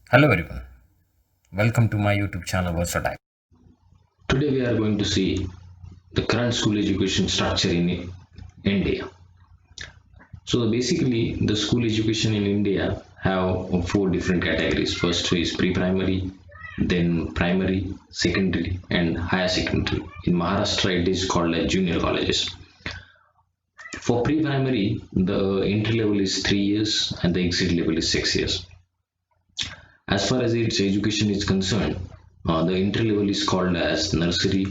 Hello everyone, welcome to my YouTube channel Versatile. Today we are going to see the current school education structure in India. So basically the school education in India have four different categories. First is pre-primary, then primary, secondary and higher secondary. In Maharashtra it is called as junior colleges. For pre-primary the entry level is 3 years and the exit level is 6 years. As far as its education is concerned, the entry level is called as nursery,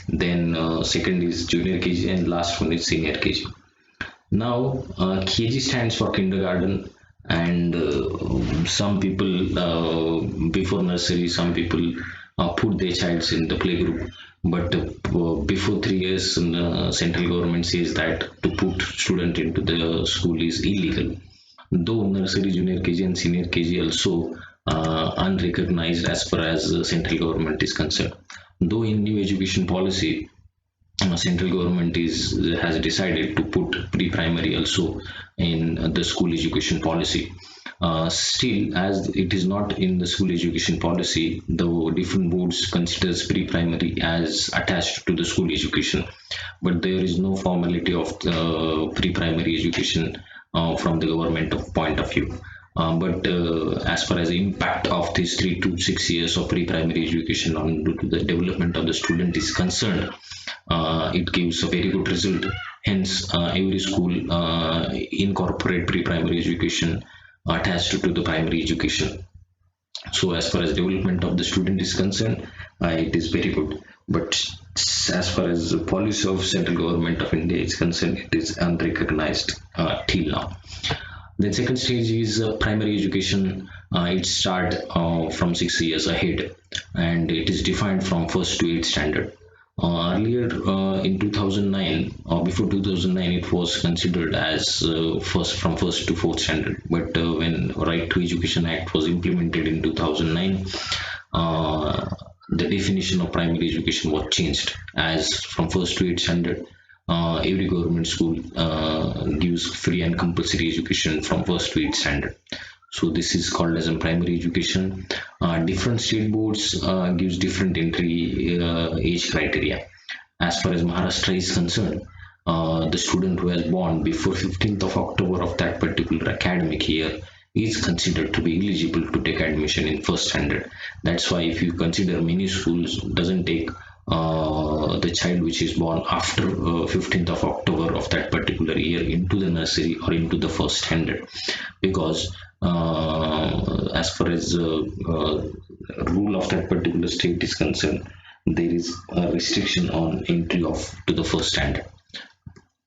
then second is junior KG, and last one is senior KG. Now, KG stands for kindergarten, and some people before nursery, some people put their childs in the playgroup. But before 3 years, the central government says that to put student into the school is illegal. Though nursery, junior KG, and senior KG also unrecognized as far as the central government is concerned. Though in new education policy, central government is has decided to put pre-primary also in the school education policy. Still, as it is not in the school education policy, the different boards considers pre-primary as attached to the school education, but there is no formality of pre-primary education from the government of point of view. But as far as the impact of these 3 to 6 years of pre-primary education on to the development of the student is concerned, it gives a very good result. Hence, every school incorporate pre-primary education attached to the primary education. So, as far as development of the student is concerned, it is very good. But as far as the policy of central government of India is concerned, it is unrecognized till now. Then second stage is primary education. It start from 6 years ahead, and it is defined from first to eighth standard. Earlier in 2009, or before 2009, it was considered as first to fourth standard. But when Right to Education Act was implemented in 2009, the definition of primary education was changed as from first to eighth standard. Every government school gives free and compulsory education from first to eighth standard. So this is called as a primary education. Different state boards gives different entry age criteria. As far as Maharashtra is concerned, the student who was born before 15th of October of that particular academic year is considered to be eligible to take admission in first standard. That's why if you consider many schools doesn't take the child which is born after 15th of October of that particular year into the nursery or into the first standard, because as far as rule of that particular state is concerned, there is a restriction on entry of to the first standard.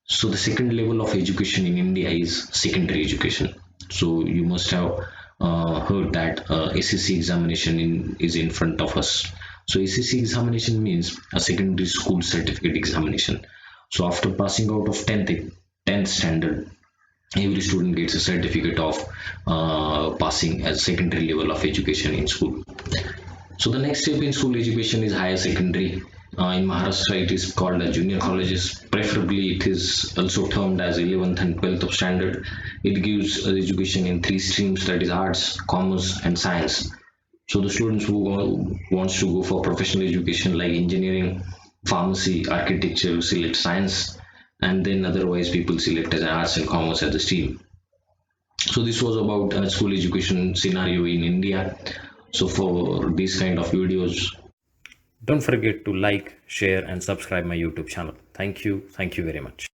So the second level of education in India is secondary education. So you must have heard that SSC examination is in front of us. So SSC examination means a secondary school certificate examination. So after passing out of 10th standard, every student gets a certificate of passing as secondary level of education in school. So the next step in school education is higher secondary. In Maharashtra, it is called as junior colleges. Preferably, it is also termed as 11th and 12th of standard. It gives education in three streams, that is arts, commerce, and science. So the students who wants to go for professional education like engineering, pharmacy, architecture select science, and then otherwise people select as arts and commerce as the stream. So this was about school education scenario in India. So for these kind of videos, Don't forget to like, share, and subscribe my YouTube channel. Thank you very much.